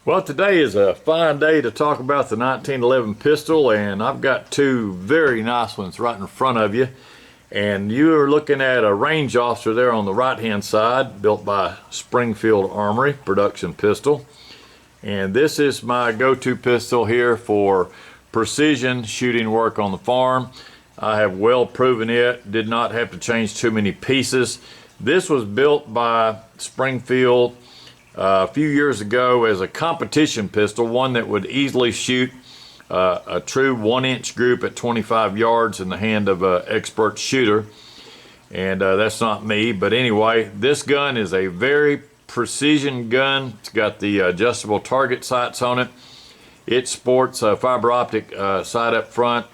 Well, today is a fine day to talk about the 1911 pistol, and I've got two very nice ones right in front of you. And you are looking at a range officer there on the right hand side, built by Springfield Armory, production pistol. And this is my go-to pistol here for precision shooting work on the farm. I have well proven it, did not have to change too many pieces. This was built by Springfield a few years ago as a competition pistol, one that would easily shoot a true 1-inch group at 25 yards in the hand of an expert shooter. And that's not me, but anyway, this gun is a very precision gun. It's got the adjustable target sights on it. It sports a fiber optic sight up front.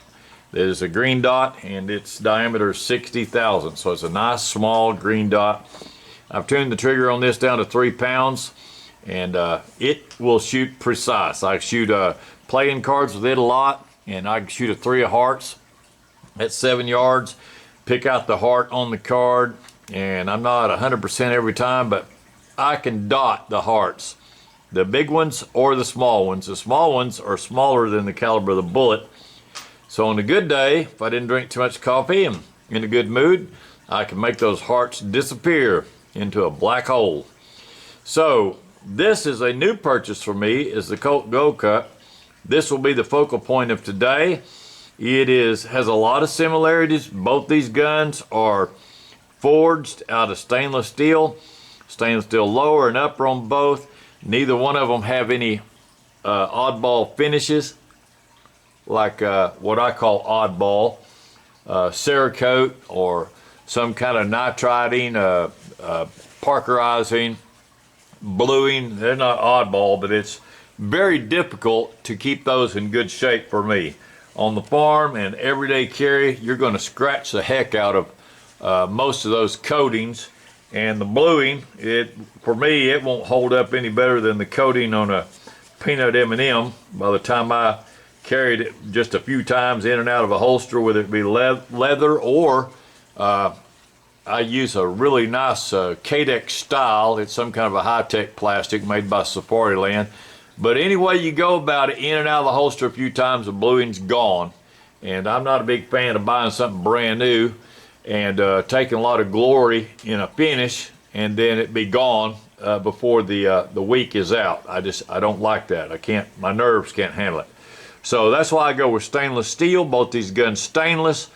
There's a green dot, and its diameter is 60 thousandths, so it's a nice small green dot. I've tuned the trigger on this down to 3 pounds, and it will shoot precise. I shoot playing cards with it a lot, and I can shoot a 3 of hearts at 7 yards, pick out the heart on the card, and I'm not 100% every time, but I can dot the hearts, the big ones or the small ones. The small ones are smaller than the caliber of the bullet. So on a good day, if I didn't drink too much coffee and in a good mood, I can make those hearts disappear into a black hole. So this is a new purchase for me, is the COLT GOLD CUP. This will be the focal point of today. It has a lot of similarities. Both these guns are forged out of stainless steel lower and upper on both. Neither one of them have any oddball finishes, like what I call oddball, Cerakote or some kind of nitriding, parkerizing, bluing. They're not oddball, but it's very difficult to keep those in good shape for me. On the farm and everyday carry, you're going to scratch the heck out of most of those coatings. And the bluing, for me, it won't hold up any better than the coating on a peanut M&M. By the time I carried it just a few times in and out of a holster, whether it be leather or I use a really nice Cadex style. It's some kind of a high-tech plastic made by Safari Land. But any way you go about it, in and out of the holster a few times, the bluing's gone. And I'm not a big fan of buying something brand new and taking a lot of glory in a finish and then it be gone before the week is out. I don't like that. My nerves can't handle it. So that's why I go with stainless steel. Both these guns stainless.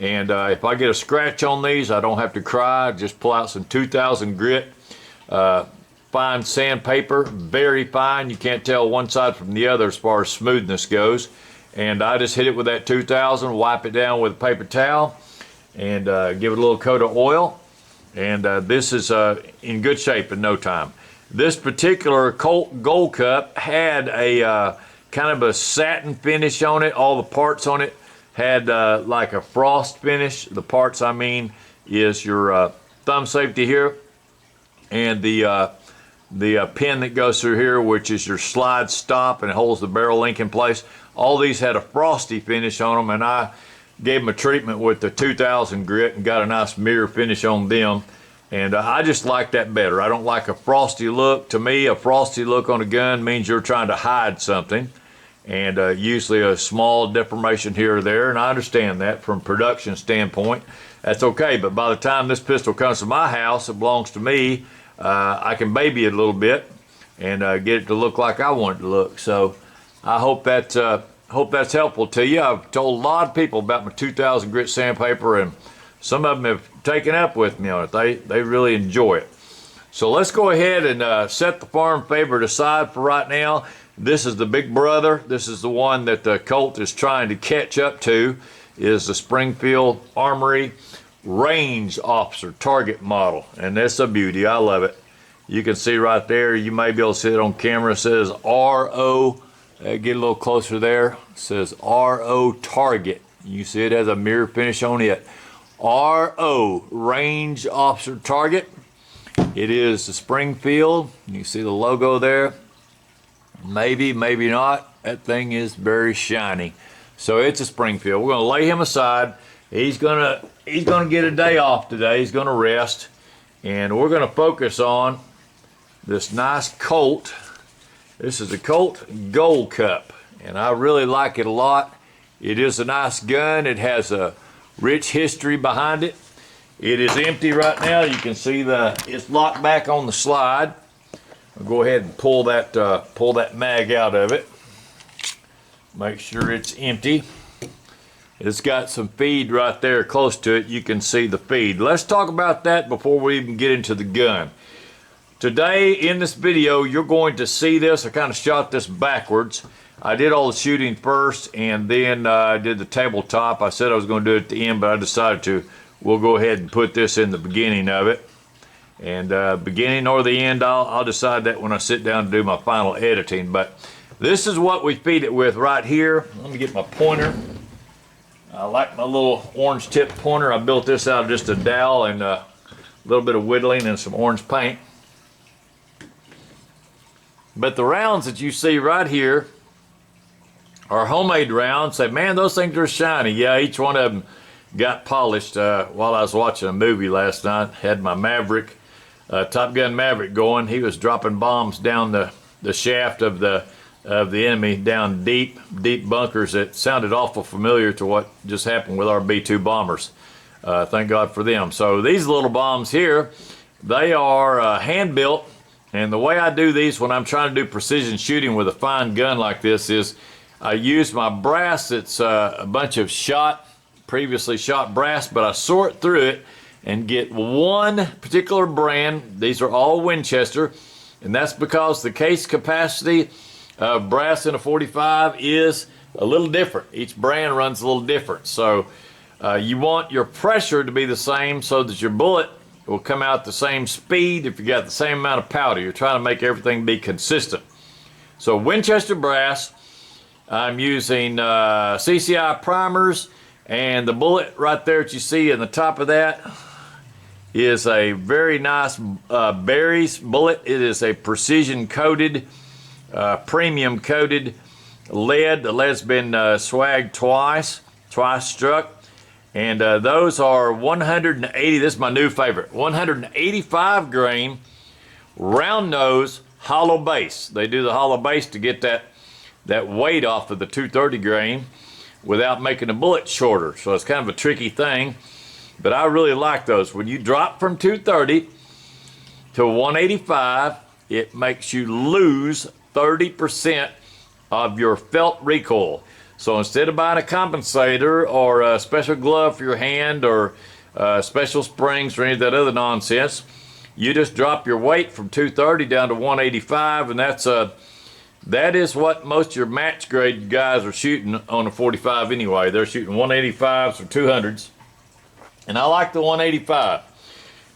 And if I get a scratch on these, I don't have to cry. Just pull out some 2000 grit, fine sandpaper, very fine. You can't tell one side from the other as far as smoothness goes. And I just hit it with that 2000, wipe it down with a paper towel, and give it a little coat of oil. And this is in good shape in no time. This particular COLT GOLD CUP had a kind of a satin finish on it. All the parts on it had like a frost finish. The parts I mean is your thumb safety here, and the pin that goes through here, which is your slide stop and it holds the barrel link in place. All these had a frosty finish on them, and I gave them a treatment with the 2000 grit and got a nice mirror finish on them. And I just like that better. I don't like a frosty look. To me, a frosty look on a gun means you're trying to hide something, and usually a small deformation here or there. And I understand that from production standpoint. That's okay, but by the time this pistol comes to my house, it belongs to me. I can baby it a little bit and get it to look like I want it to look. So I hope that's helpful to you. I've told a lot of people about my 2000 grit sandpaper, and some of them have taken up with me on it. They really enjoy it. So let's go ahead and set the farm favorite aside for right now. This is the big brother. This is the one that the Colt is trying to catch up to, is the Springfield Armory range officer target model. And that's a beauty. I love it. You can see right there, you may be able to see it on camera. It says RO. Get a little closer there. It says RO target. You see it has a mirror finish on it. RO range officer target. It is the Springfield. You see the logo there. Maybe, maybe not. That thing is very shiny. So it's a Springfield. We're going to lay him aside. He's gonna get a day off today. He's gonna rest, and we're gonna focus on this nice Colt This is the Colt Gold Cup, and I really like it a lot. It is a nice gun. It has a rich history behind it. It is empty right now. You can see it's locked back on the slide. I'll go ahead and pull that mag out of it. Make sure it's empty. It's got some feed right there close to it. You can see the feed. Let's talk about that before we even get into the gun. Today in this video, you're going to see this. I kind of shot this backwards. I did all the shooting first, and then I did the tabletop. I said I was going to do it at the end, but I decided we'll go ahead and put this in the beginning of it. And beginning or the end, I'll decide that when I sit down to do my final editing. But this is what we feed it with right here. Let me get my pointer. I like my little orange tip pointer. I built this out of just a dowel and a little bit of whittling and some orange paint. But the rounds that you see right here are homemade rounds. Say, man, those things are shiny. Yeah, each one of them got polished while I was watching a movie last night. Had my Maverick, Top Gun Maverick going. He was dropping bombs down the shaft of the enemy, down deep bunkers that sounded awful familiar to what just happened with our B-2 bombers. Thank God for them. So these little bombs here, they are hand-built, and the way I do these when I'm trying to do precision shooting with a fine gun like this is I use my brass. It's a bunch of previously shot brass, but I sort through it and get one particular brand. These are all Winchester, and that's because the case capacity brass in a 45 is a little different. Each brand runs a little different. So you want your pressure to be the same so that your bullet will come out the same speed if you got the same amount of powder. You're trying to make everything be consistent. So Winchester brass, I'm using CCI primers, and the bullet right there that you see in the top of that is a very nice Berry's bullet. It is a precision coated premium coated lead. The lead's been swagged twice struck, and those are 180. This is my new favorite. 185 grain round nose hollow base. They do the hollow base to get that weight off of the 230 grain without making the bullet shorter. So it's kind of a tricky thing, but I really like those. When you drop from 230 to 185, it makes you lose 30% of your felt recoil. So instead of buying a compensator or a special glove for your hand or special springs or any of that other nonsense, you just drop your weight from 230 down to 185, and that is what most of your match grade guys are shooting on a 45 anyway. They're shooting 185s or 200s, and I like the 185.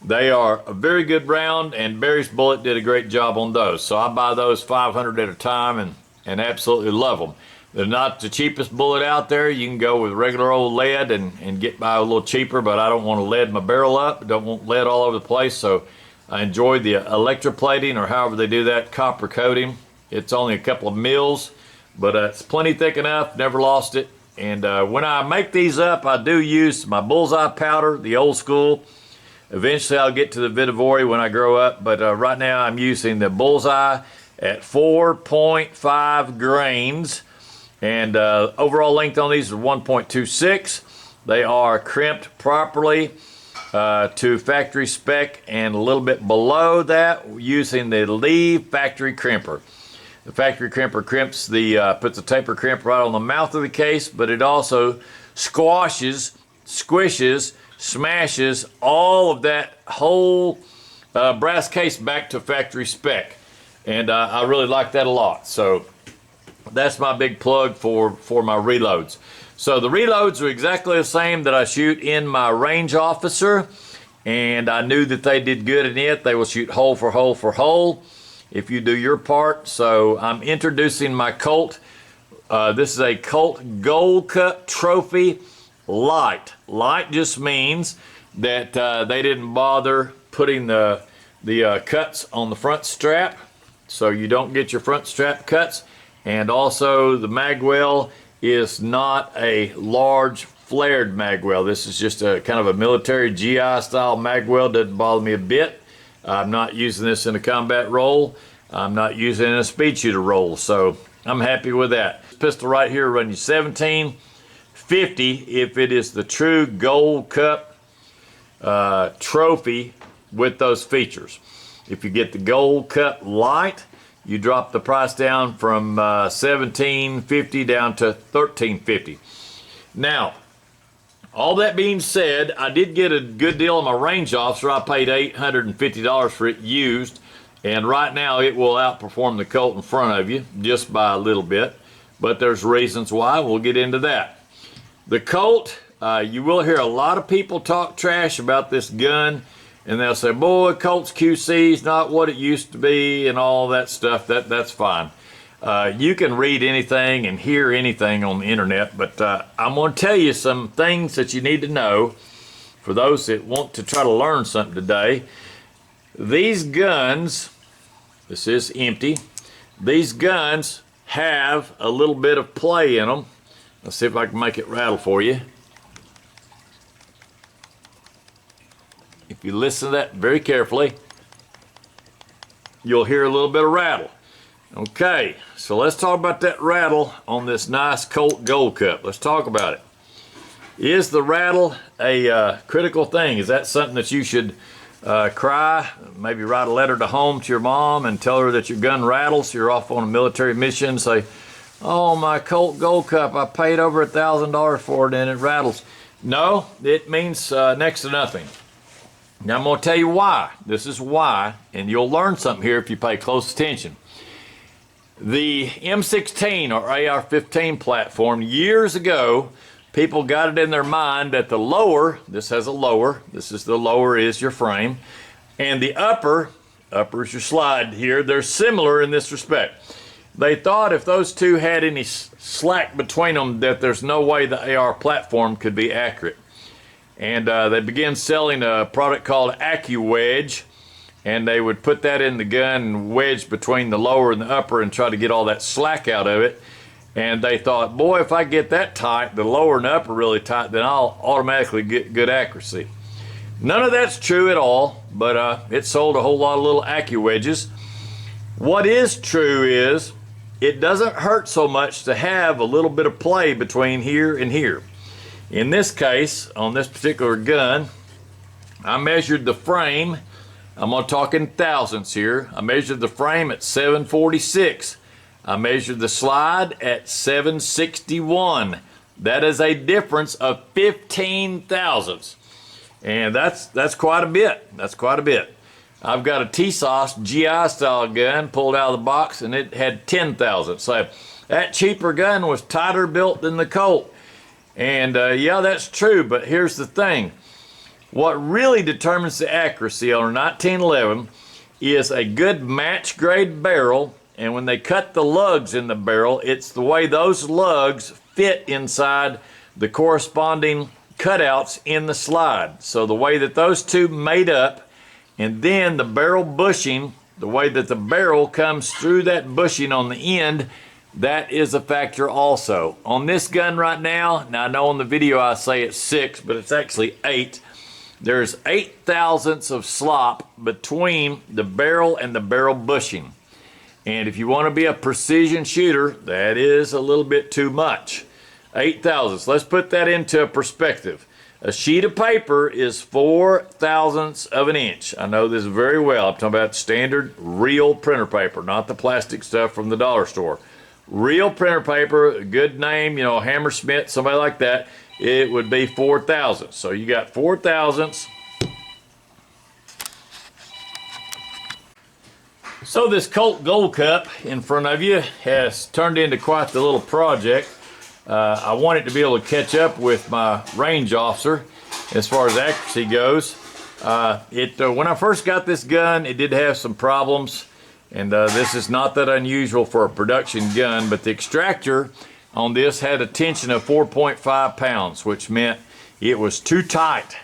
They are a very good round, and Berry's bullet did a great job on those. So I buy those 500 at a time and absolutely love them. They're not the cheapest bullet out there. You can go with regular old lead and get by a little cheaper, but I don't want to lead my barrel up. I don't want lead all over the place, so I enjoy the electroplating, or however they do that, copper coating. It's only a couple of mils, but it's plenty thick enough, never lost it. And when I make these up, I do use my bullseye powder, the old school. Eventually I'll get to the Vitavori when I grow up, but right now I'm using the bullseye at 4.5 grains. And overall length on these is 1.26. They are crimped properly to factory spec and a little bit below that using the LITE factory crimper. The factory crimper crimps puts a taper crimp right on the mouth of the case, but it also squishes, smashes all of that whole brass case back to factory spec. And I really like that a lot. So that's my big plug for my reloads. So the reloads are exactly the same that I shoot in my range officer, and I knew that they did good in it. They will shoot hole for hole for hole if you do your part. So I'm introducing my Colt. This is a Colt Gold Cup Trophy LITE. LITE just means that they didn't bother putting the cuts on the front strap, so you don't get your front strap cuts. And also the magwell is not a large flared magwell. This is just a kind of a military GI style magwell. Doesn't bother me a bit. I'm not using this in a combat role. I'm not using a speed shooter roll, so I'm happy with that. This pistol right here run you $17.50 if it is the true Gold Cup trophy with those features. If you get the Gold Cup LITE, you drop the price down from $17.50 down to $13.50. Now, all that being said, I did get a good deal on my range officer. I paid $850 for it used, and right now it will outperform the Colt in front of you just by a little bit, but there's reasons why. We'll get into that. The Colt, you will hear a lot of people talk trash about this gun, and they'll say, boy, Colt's QC is not what it used to be and all that stuff. That's fine. You can read anything and hear anything on the internet, but I'm going to tell you some things that you need to know for those that want to try to learn something today. These guns, this is empty, these guns have a little bit of play in them. Let's see if I can make it rattle for you. If you listen to that very carefully, you'll hear a little bit of rattle. Okay, so let's talk about that rattle on this nice Colt Gold Cup. Let's talk about it. Is the rattle a critical thing? Is that something that you should cry, maybe write a letter to home to your mom and tell her that your gun rattles? You're off on a military mission, say, oh, my Colt Gold Cup, I paid over $1,000 for it and it rattles. No, it means next to nothing. Now I'm going to tell you why. This is why, and you'll learn something here if you pay close attention. The M16 or AR-15 platform, years ago, people got it in their mind that the lower, this has a lower, this is the lower is your frame, and the upper is your slide here, they're similar in this respect. They thought if those two had any slack between them that there's no way the AR platform could be accurate. And they began selling a product called AccuWedge, and they would put that in the gun and wedge between the lower and the upper and try to get all that slack out of it. And they thought, boy, if I get that tight, the lower and the upper really tight, then I'll automatically get good accuracy. None of that's true at all, but it sold a whole lot of little AccuWedges. What is true is it doesn't hurt so much to have a little bit of play between here and here. In this case, on this particular gun, I measured the frame. I'm going to talk in thousandths here. I measured the frame at 746. I measured the slide at 761. That is a difference of 15 thousandths. And that's quite a bit. That's quite a bit. I've got a TSOS GI style gun pulled out of the box and it had 10 thousandths. So that cheaper gun was tighter built than the Colt. And yeah, that's true, but here's the thing. What really determines the accuracy on a 1911 is a good match grade barrel, and when they cut the lugs in the barrel, it's the way those lugs fit inside the corresponding cutouts in the slide. So the way that those two made up, and then the barrel bushing, the way that the barrel comes through that bushing on the end, that is a factor also. On this gun right now I know on the video I say it's 6, but it's actually 8. There's 8 thousandths of slop between the barrel and the barrel bushing. And if you want to be a precision shooter, that is a little bit too much. 8 thousandths. Let's put that into a perspective. A sheet of paper is 4 thousandths of an inch. I know this very well. I'm talking about standard real printer paper, not the plastic stuff from the dollar store. Real printer paper, a good name, you know, Hammersmith, somebody like that, it would be 4 thousandths. So you got 4 thousandths. So this Colt Gold Cup in front of you has turned into quite the little project. I wanted to be able to catch up with my range officer as far as accuracy goes. When I first got this gun, it did have some problems. And this is not that unusual for a production gun, but the extractor on this had a tension of 4.5 pounds, which meant it was too tight.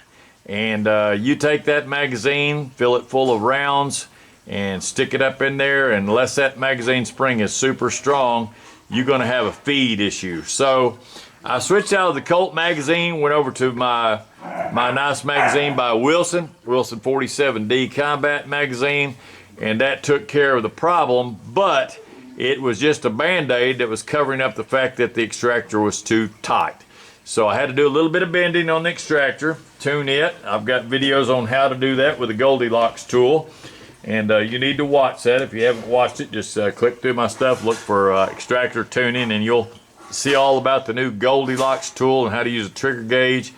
And you take that magazine, fill it full of rounds, and stick it up in there, and unless that magazine spring is super strong, you're going to have a feed issue. So I switched out of the Colt magazine, went over to my nice magazine by Wilson 47D Combat magazine. and that took care of the problem, but it was just a band-aid that was covering up the fact that the extractor was too tight. So I had to do a little bit of bending on the extractor, tune it. I've got videos on how to do that with the Goldilocks tool, and you need to watch that. If you haven't watched it, just click through my stuff, look for extractor tuning, and you'll see all about the new Goldilocks tool and how to use a trigger gauge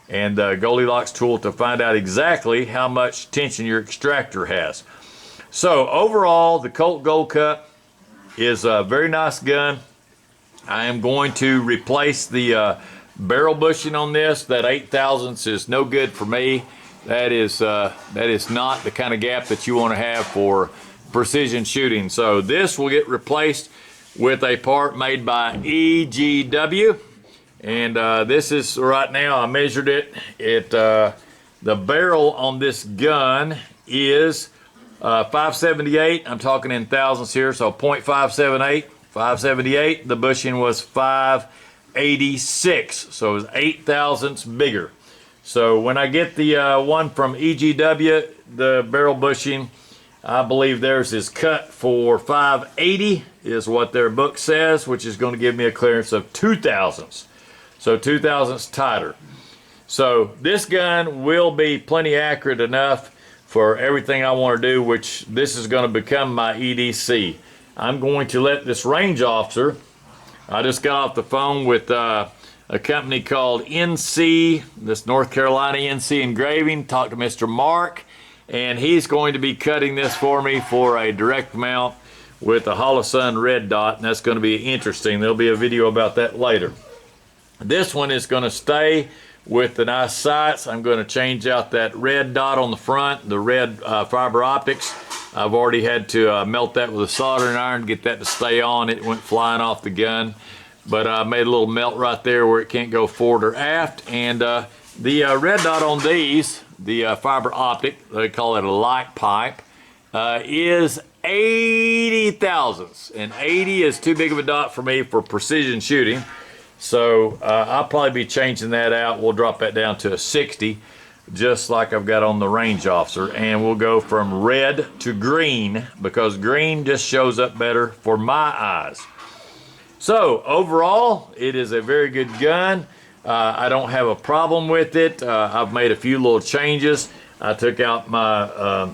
and the Goldilocks tool to find out exactly how much tension your extractor has. So overall, the Colt Gold Cup is a very nice gun. I am going to replace the barrel bushing on this. That 8 thousandths is no good for me. That is not the kind of gap that you want to have for precision shooting. So this will get replaced with a part made by E.G.W. And this is, right now, I measured it. The barrel on this gun is 578. I'm talking in thousandths here, so 0.578. 578. The bushing was 586, so it was 8 thousandths bigger. So when I get the one from E.G.W, the barrel bushing, I believe theirs is cut for 580 is what their book says, which is going to give me a clearance of 2 thousandths. So 2 thousandths tighter. So this gun will be plenty accurate enough for everything I want to do, which this is going to become my E.D.C. I'm going to let this range officer, I just got off the phone with a company called N.C., this North Carolina N.C. engraving, talked to Mr. Mark, and he's going to be cutting this for me for a direct mount with a Holosun red dot, and that's going to be interesting. There'll be a video about that later. This one is going to stay with the nice sights. I'm going to change out that red dot on the front, the red fiber optics. I've already had to melt that with a soldering iron to get that to stay on. It went flying off the gun, but I made a little melt right there where it can't go forward or aft. And the red dot on these, the fiber optic, they call it a LITE pipe, is 80 thousandths, and 80 is too big of a dot for me for precision shooting. So I'll probably be changing that out. We'll drop that down to a 60, just like I've got on the range officer, and we'll go from red to green because green just shows up better for my eyes. So overall, it is a very good gun. I don't have a problem with it. I've made a few little changes. I took out my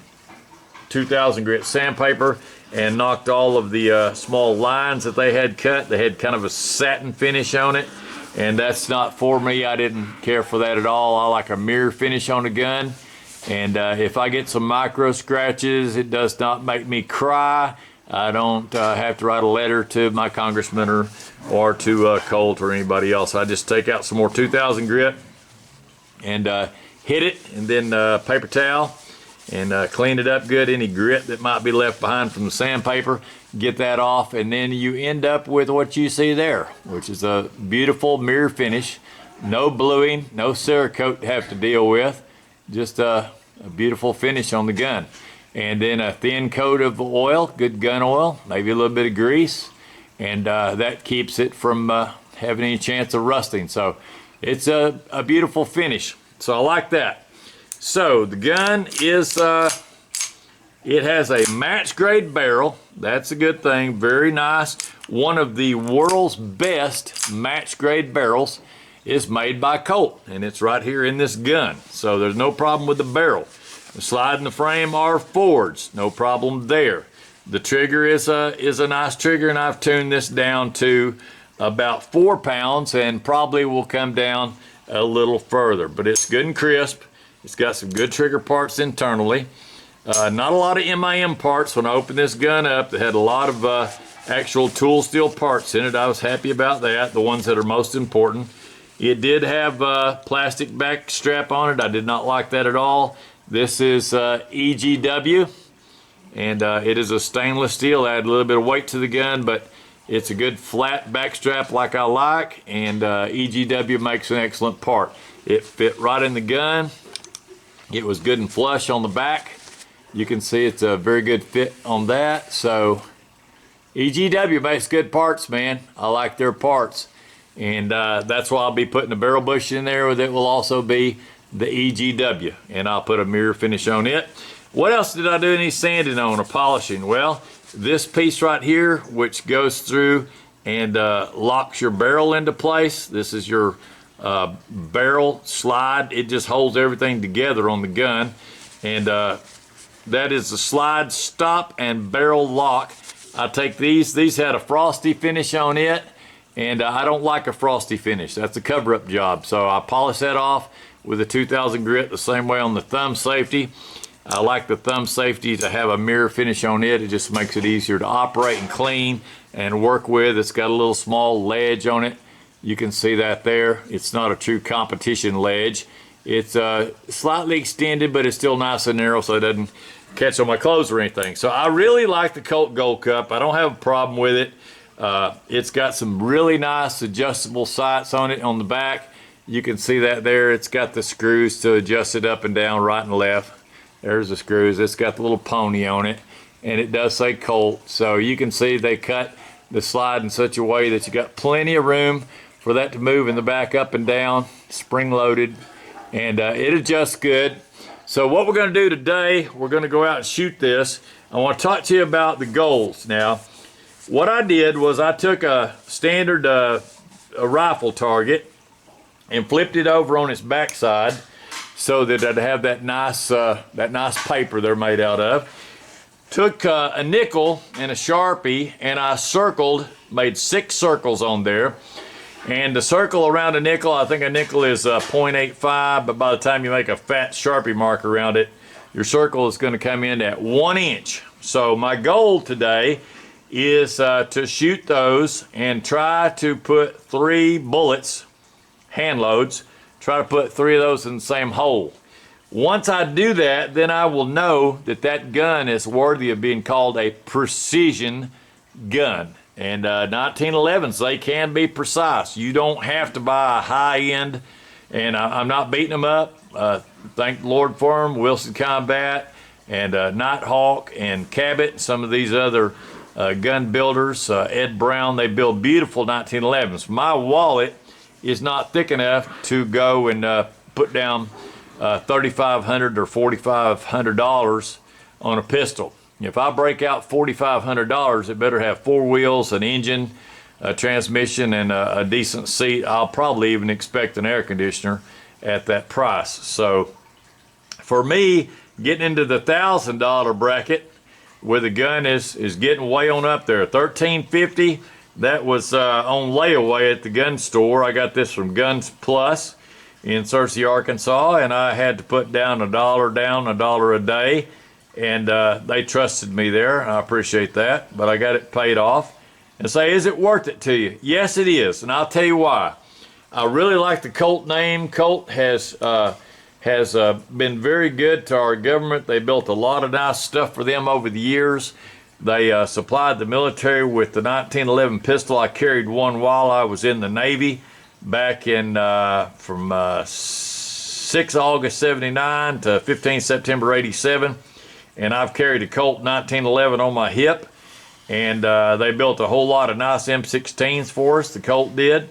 2000 grit sandpaper and knocked all of the small lines that they had cut. They had kind of a satin finish on it, and that's not for me. I didn't care for that at all. I like a mirror finish on the gun, and if I get some micro scratches, it does not make me cry. I don't have to write a letter to my congressman or to Colt or anybody else. I just take out some more 2000 grit and hit it, and then paper towel, and clean it up good. Any grit that might be left behind from the sandpaper, get that off, and then you end up with what you see there, which is a beautiful mirror finish. No bluing, no Cerakote to have to deal with, just a beautiful finish on the gun. And then a thin coat of oil, good gun oil, maybe a little bit of grease, and that keeps it from having any chance of rusting. So it's a beautiful finish. So I like that. So the gun is, it has a match grade barrel. That's a good thing, very nice. One of the world's best match grade barrels is made by Colt, and it's right here in this gun. So there's no problem with the barrel. The slide and the frame are forwards, no problem there. The trigger is a nice trigger, and I've tuned this down to about 4 pounds and probably will come down a little further, but it's good and crisp. It's got some good trigger parts internally. Not a lot of MIM parts. When I opened this gun up, it had a lot of actual tool steel parts in it. I was happy about that, the ones that are most important. It did have plastic back strap on it. I did not like that at all. This is E.G.W, and it is a stainless steel. Add a little bit of weight to the gun, but it's a good flat back strap like I like, and E.G.W makes an excellent part. It fit right in the gun. It was good and flush on the back. You can see it's a very good fit on that. So E.G.W makes good parts, man. I like their parts. And that's why I'll be putting a barrel bush in there that will also be the E.G.W. And I'll put a mirror finish on it. What else did I do any sanding on or polishing? Well, this piece right here, which goes through and locks your barrel into place. This is your barrel slide. It just holds everything together on the gun. And that is the slide stop and barrel lock. I take these had a frosty finish on it, and I don't like a frosty finish. That's a cover-up job. So I polish that off with a 2000 grit the same way on the thumb safety. I like the thumb safety to have a mirror finish on it. It just makes it easier to operate and clean and work with. It's got a little small ledge on it. You can see that there. It's not a true competition ledge. It's slightly extended, but it's still nice and narrow so it doesn't catch on my clothes or anything. So I really like the COLT Gold Cup. I don't have a problem with it. It's got some really nice adjustable sights on it on the back. You can see that there. It's got the screws to adjust it up and down, right and left. There's the screws. It's got the little pony on it, and it does say COLT. So you can see they cut the slide in such a way that you got plenty of room for that to move in the back up and down, spring loaded, and it adjusts good. So what we're going to do today, we're going to go out and shoot this. I want to talk to you about the goals. Now, what I did was I took a standard a rifle target and flipped it over on its backside so that I'd have that nice paper they're made out of. Took a nickel and a Sharpie, and I made 6 circles on there. And the circle around a nickel, I think a nickel is 0.85, but by the time you make a fat Sharpie mark around it, your circle is going to come in at 1 inch. So my goal today is to shoot those and try to put 3 bullets, hand loads, try to put 3 of those in the same hole. Once I do that, then I will know that that gun is worthy of being called a precision gun. And 1911s, they can be precise. You don't have to buy a high-end, and I'm not beating them up. Thank the Lord for them. Wilson Combat and Nighthawk and Cabot, some of these other gun builders, Ed Brown, they build beautiful 1911s. My wallet is not thick enough to go and put down $3,500 or $4,500 on a pistol. If I break out $4,500, it better have 4 wheels, an engine, a transmission, and a decent seat. I'll probably even expect an air conditioner at that price. So for me, getting into the $1,000 bracket where the gun is getting way on up there. $1,350, that was on layaway at the gun store. I got this from Guns Plus in Searcy, Arkansas, and I had to put down $1 a day. And they trusted me there, and I appreciate that, but I got it paid off. And say, is it worth it to you? Yes, it is, and I'll tell you why. I really like the COLT name. COLT has been very good to our government. They built a lot of nice stuff for them over the years. They supplied the military with the 1911 pistol. I carried one while I was in the Navy back in from 6 August 79 to 15 September 87. And I've carried a COLT 1911 on my hip, and they built a whole lot of nice M16s for us, the COLT did,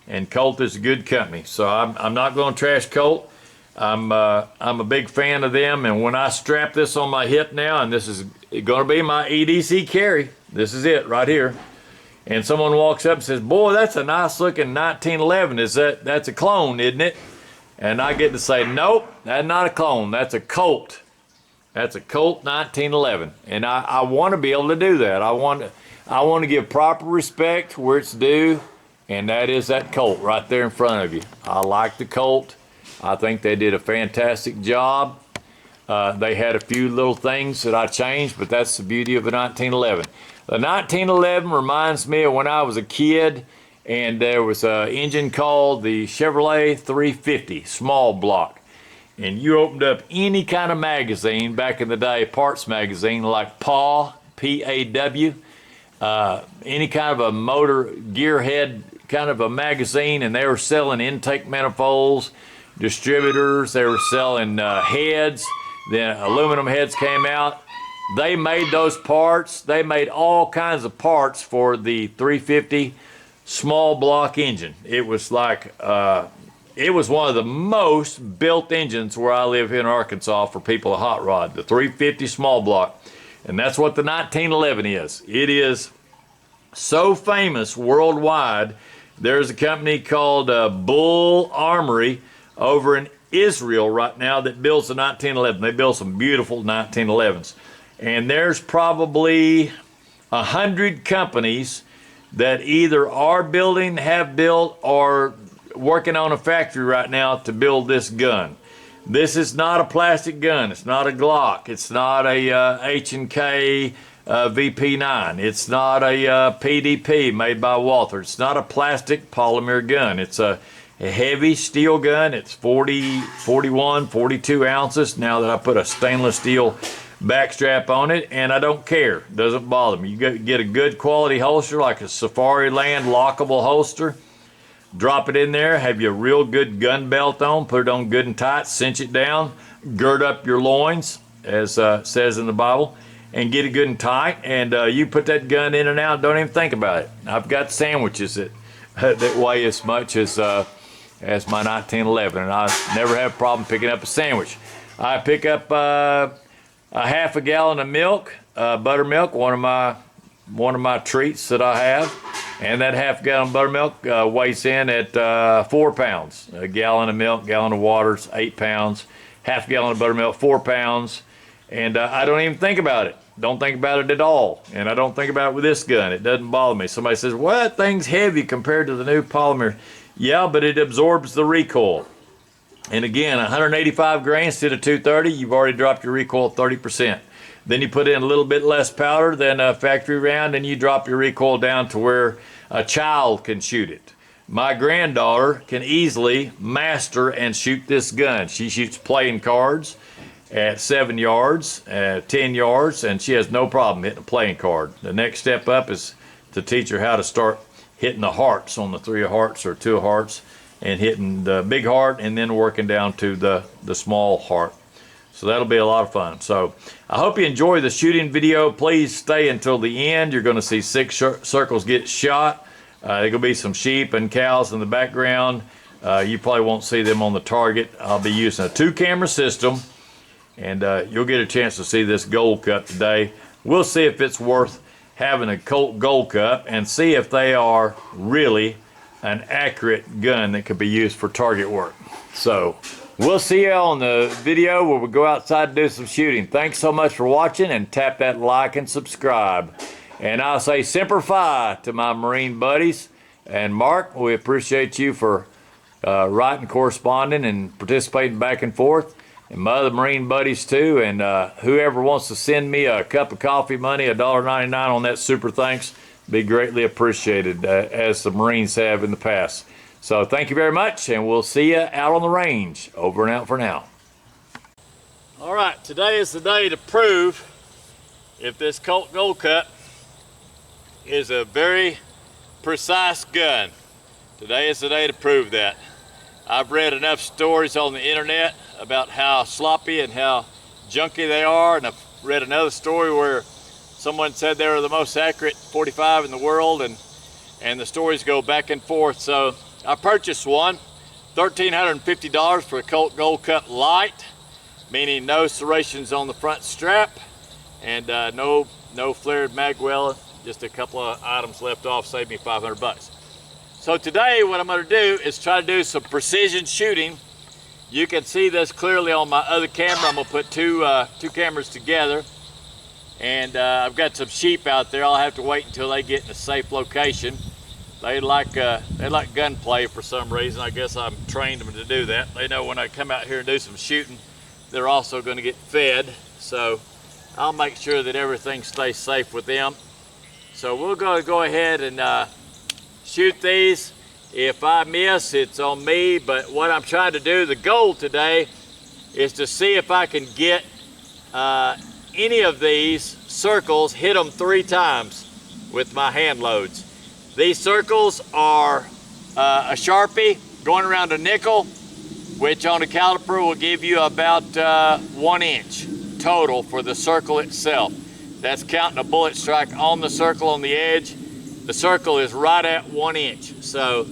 and COLT is a good company. So I'm not going to trash COLT. I'm a big fan of them, and when I strap this on my hip now, and this is going to be my E.D.C carry, this is it right here, and someone walks up and says, boy, that's a nice looking 1911, that's a clone, isn't it? And I get to say, nope, that's not a clone, that's a COLT. That's a COLT 1911, and I want to be able to do that. I want to give proper respect where it's due, and that is that COLT right there in front of you. I like the COLT. I think they did a fantastic job. They had a few little things that I changed, but that's the beauty of the 1911. The 1911 reminds me of when I was a kid, and there was an engine called the Chevrolet 350 small block. And you opened up any kind of magazine back in the day, parts magazine like PAW, P-A-W, any kind of a motor gearhead kind of a magazine, and they were selling intake manifolds, distributors, they were selling heads, then aluminum heads came out. They made those parts. They made all kinds of parts for the 350 small block engine. It was like it was one of the most built engines where I live in Arkansas for people to hot rod, the 350 small block. And that's what the 1911 is. It is so famous worldwide. There's a company called Bull Armory over in Israel right now that builds the 1911. They build some beautiful 1911s. And there's probably 100 companies that either are building, have built, or working on a factory right now to build this gun. This is not a plastic gun. It's not a Glock. It's not a H&K VP9. It's not a PDP made by Walther. It's not a plastic polymer gun. It's a heavy steel gun. It's 40, 41, 42 ounces now that I put a stainless steel backstrap on it, and I don't care. It doesn't bother me. You get a good quality holster like a Safari Land lockable holster. Drop it in there, have you a real good gun belt on, put it on good and tight, cinch it down, gird up your loins, as says in the Bible, and get it good and tight, and you put that gun in and out, don't even think about it. I've got sandwiches that weigh as much as my 1911, and I never have a problem picking up a sandwich. I pick up a half a gallon of milk, buttermilk, one of my treats that I have. And that half gallon of buttermilk weighs in at 4 pounds. A gallon of milk, gallon of water's 8 pounds. Half gallon of buttermilk, 4 pounds. And I don't even think about it. Don't think about it at all. And I don't think about it with this gun. It doesn't bother me. Somebody says, well, that thing's heavy compared to the new polymer. Yeah, but it absorbs the recoil. And again, 185 grains instead of 230, you've already dropped your recoil 30%. Then you put in a little bit less powder than a factory round, and you drop your recoil down to where a child can shoot it. My granddaughter can easily master and shoot this gun. She shoots playing cards at 7 yards, 10 yards, and she has no problem hitting a playing card. The next step up is to teach her how to start hitting the hearts on the 3 of hearts or 2 of hearts, and hitting the big heart, and then working down to the small heart. So that'll be a lot of fun. So I hope you enjoy the shooting video. Please stay until the end. You're going to see 6 circles get shot. There's going to be some sheep and cows in the background. You probably won't see them on the target. I'll be using a 2-camera system, and you'll get a chance to see this Gold Cup today. We'll see if it's worth having a Colt Gold Cup and see if they are really an accurate gun that could be used for target work. So we'll see you on the video where we go outside and do some shooting. Thanks so much for watching, and tap that like and subscribe. And I'll say Semper Fi to my Marine buddies. And Mark, we appreciate you for writing, corresponding, and participating back and forth. And my other Marine buddies too. And whoever wants to send me a cup of coffee money, $1.99 on that super thanks, be greatly appreciated, as the Marines have in the past. So thank you very much, and we'll see you out on the range. Over and out for now. All right, today is the day to prove if this Colt Gold Cup is a very precise gun. Today is the day to prove that. I've read enough stories on the internet about how sloppy and how junky they are, and I've read another story where someone said they were the most accurate 45 in the world, and the stories go back and forth. So I purchased one, $1,350 for a Colt Gold Cup LITE, meaning no serrations on the front strap, and no flared magwell, just a couple of items left off, saved me 500 bucks. So today what I'm going to do is try to do some precision shooting. You can see this clearly on my other camera. I'm going to put two cameras together, and I've got some sheep out there. I'll have to wait until they get in a safe location. They like gunplay for some reason. I guess I'm trained them to do that. They know when I come out here and do some shooting, they're also going to get fed. So I'll make sure that everything stays safe with them. So we're going to go ahead and shoot these. If I miss, it's on me. But what I'm trying to do, the goal today, is to see if I can get any of these circles, hit them 3 times with my hand loads. These circles are a Sharpie going around a nickel, which on a caliper will give you about 1 inch total for the circle itself. That's counting a bullet strike on the circle on the edge. The circle is right at 1 inch. So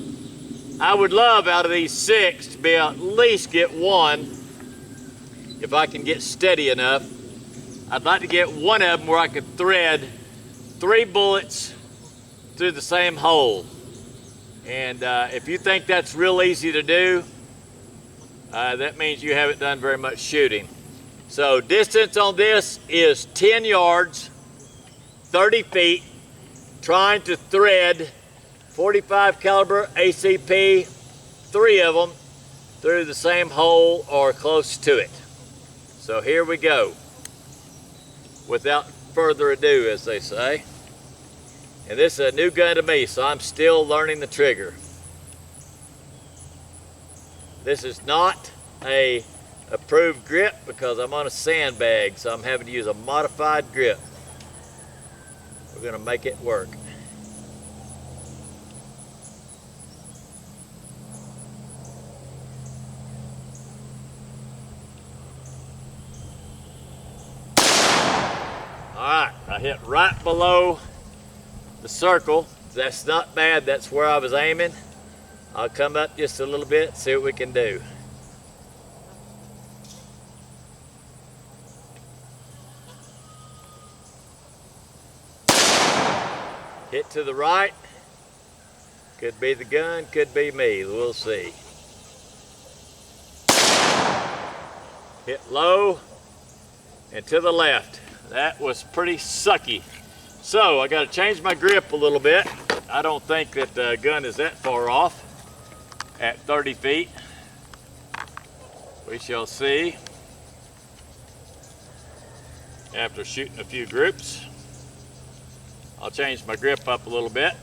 I would love out of these 6 to be at least get 1, if I can get steady enough. I'd like to get 1 of them where I could thread 3 bullets through the same hole. And if you think that's real easy to do, that means you haven't done very much shooting. So distance on this is 10 yards, 30 feet, trying to thread 45 caliber ACP, 3 of them, through the same hole or close to it. So here we go. Without further ado, as they say. And this is a new gun to me, so I'm still learning the trigger. This is not a approved grip because I'm on a sandbag, so I'm having to use a modified grip. We're gonna make it work. Alright, I hit right below the circle. That's not bad, that's where I was aiming. I'll come up just a little bit, see what we can do. Hit to the right. Could be the gun, could be me, we'll see. Hit low and to the left. That was pretty sucky. So I got to change my grip a little bit. I don't think that the gun is that far off at 30 feet. We shall see after shooting a few groups. I'll change my grip up a little bit.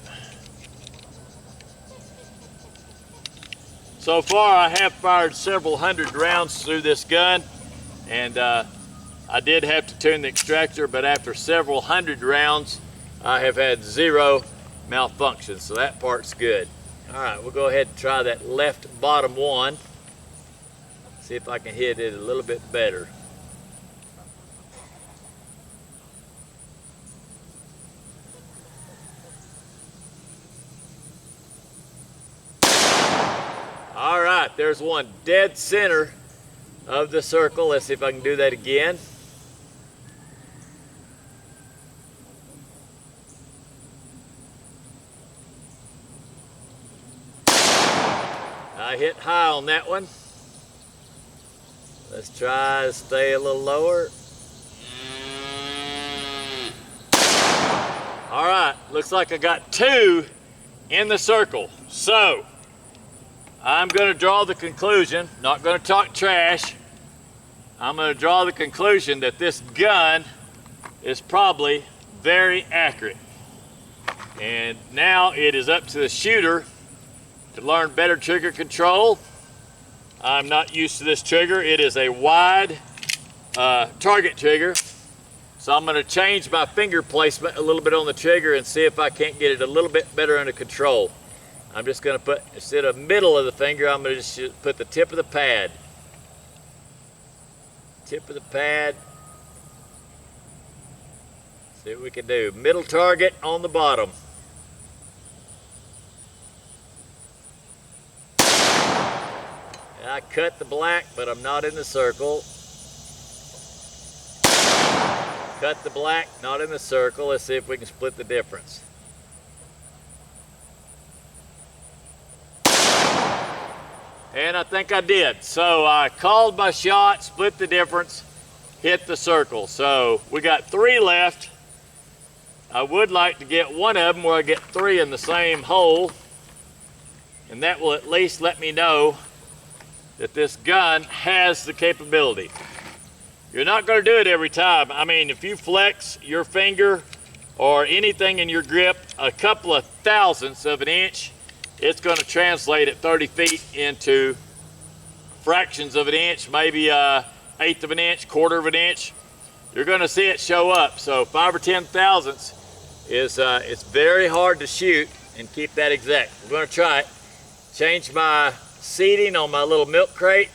So far I have fired several hundred rounds through this gun, and I did have to tune the extractor, but after several hundred rounds, I have had 0 malfunctions, so that part's good. All right, we'll go ahead and try that left bottom one. See if I can hit it a little bit better. All right, there's one dead center of the circle. Let's see if I can do that again. I hit high on that one. Let's try to stay a little lower. All right, looks like I got 2 in the circle. So I'm going to draw the conclusion, not going to talk trash. I'm going to draw the conclusion that this gun is probably very accurate. And now it is up to the shooter to learn better trigger control. I'm not used to this trigger. It is a wide target trigger. So I'm going to change my finger placement a little bit on the trigger and see if I can't get it a little bit better under control. I'm just going to put, instead of middle of the finger, I'm going to just put the tip of the pad. Tip of the pad. See what we can do. Middle target on the bottom. I cut the black, but I'm not in the circle. Cut the black, not in the circle. Let's see if we can split the difference. And I think I did. So I called my shot, split the difference, hit the circle. So we got 3 left. I would like to get 1 of them where I get 3 in the same hole. And that will at least let me know that this gun has the capability. You're not going to do it every time. I mean, if you flex your finger or anything in your grip a couple of thousandths of an inch, it's going to translate at 30 feet into fractions of an inch, maybe an eighth of an inch, quarter of an inch. You're going to see it show up. So 5 or 10 thousandths is it's very hard to shoot and keep that exact. We're going to try it. Change my seating on my little milk crate.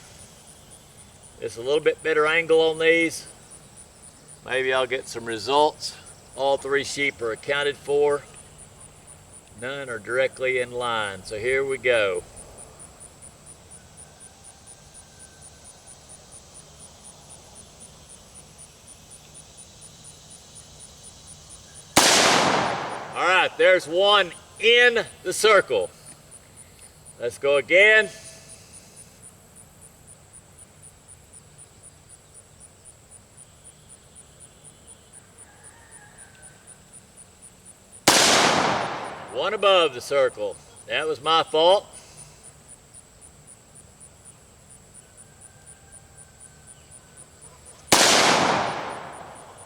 It's a little bit better angle on these. Maybe I'll get some results. All 3 sheep are accounted for. None are directly in line. So here we go. there's one in the circle. Let's go again. One above the circle. That was my fault.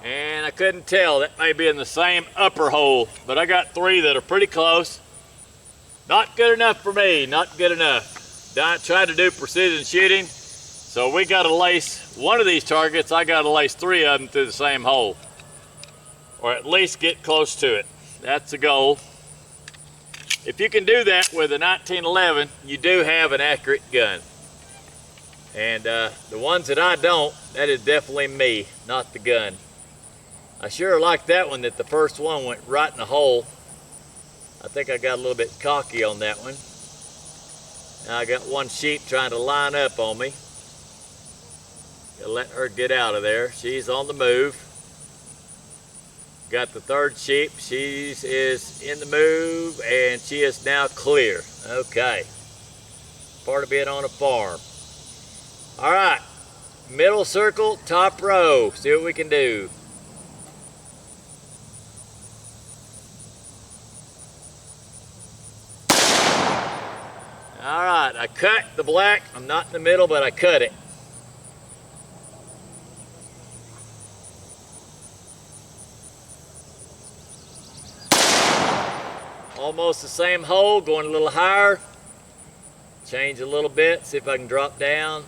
And I couldn't tell. That may be in the same upper hole, but I got 3 that are pretty close. Not good enough for me, not good enough. Tried to do precision shooting, so we got to lace one of these targets. I got to lace 3 of them through the same hole, or at least get close to it. That's the goal. If you can do that with a 1911, you do have an accurate gun. And the ones that I don't, that is definitely me, not the gun. I sure like that one, that the first one went right in the hole. I think I got a little bit cocky on that one. Now I got one sheep trying to line up on me. Gotta let her get out of there. She's on the move. Got the 3rd sheep. She is in the move and she is now clear. Okay. Part of being on a farm. All right. Middle circle, top row. See what we can do. All right, I cut the black. I'm not in the middle, but I cut it. Almost the same hole, going a little higher. Change a little bit, see if I can drop down.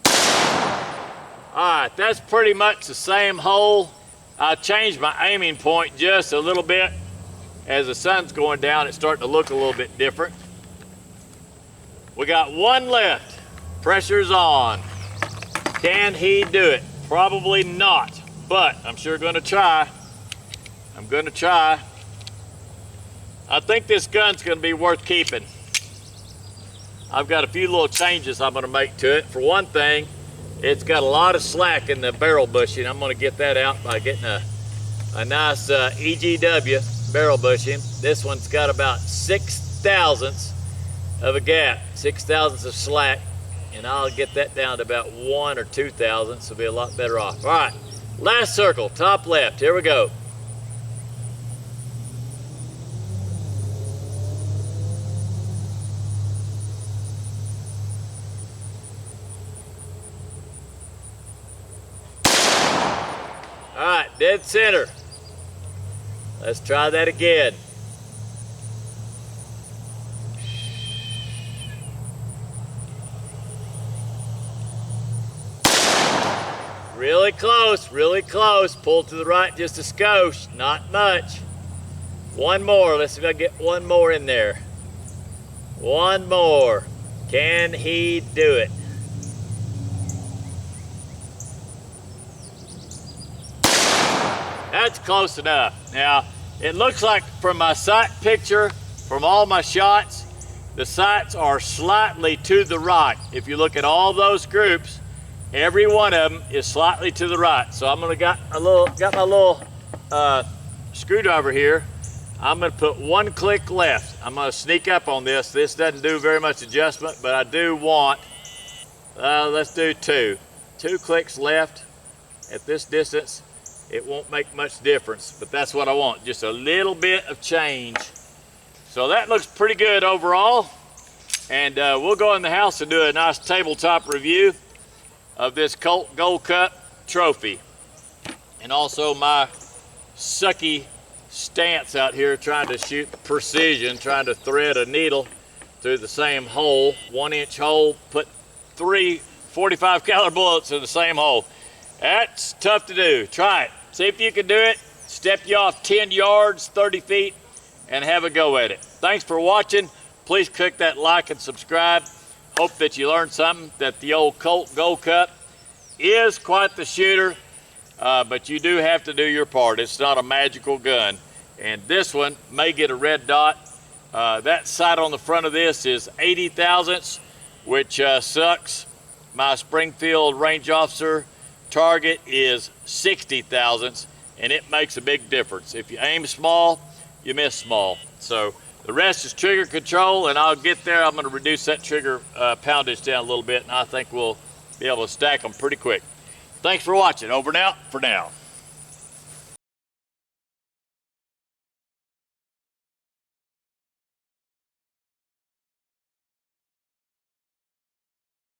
All right, that's pretty much the same hole. I changed my aiming point just a little bit. As the sun's going down, it's starting to look a little bit different. We got one left. Pressure's on. Can he do it? Probably not, but I'm sure gonna try. I'm gonna try. I think this gun's gonna be worth keeping. I've got a few little changes I'm gonna make to it. For one thing, it's got a lot of slack in the barrel bushing. I'm gonna get that out by getting a nice E.G.W barrel bushing. This one's got about 6 thousandths of a gap, 6 thousandths of slack, and I'll get that down to about 1 or 2 thousandths. Will be a lot better off. All right, last circle, top left. Here we go. All right, dead center. Let's try that again. Really close, really close. Pull to the right just a skosh, not much. One more, let's see if I get one more in there. One more. Can he do it? That's close enough. Now, it looks like from my sight picture, from all my shots, the sights are slightly to the right. If you look at all those groups, every one of them is slightly to the right. So I'm gonna got my little screwdriver here. I'm gonna put one click left. I'm gonna sneak up on this. This doesn't do very much adjustment, but I do want, let's do 2. 2 clicks left at this distance. It won't make much difference, but that's what I want. Just a little bit of change. So that looks pretty good overall. And we'll go in the house and do a nice tabletop review of this COLT Gold Cup trophy. And also my sucky stance out here trying to shoot precision, trying to thread a needle through the same hole, 1-inch hole, put 3 45 caliber bullets in the same hole. That's tough to do. Try it. See if you can do it. Step you off 10 yards, 30 feet, and have a go at it. Thanks for watching. Please click that like and subscribe. Hope that you learned something, that the old COLT Gold Cup is quite the shooter, but you do have to do your part. It's not a magical gun. And this one may get a red dot. That sight on the front of this is 80 thousandths, which sucks. My Springfield range officer target is 60 thousandths, and it makes a big difference. If you aim small, you miss small. So the rest is trigger control, and I'll get there. I'm gonna reduce that trigger poundage down a little bit, and I think we'll be able to stack them pretty quick. Thanks for watching. Over and out for now.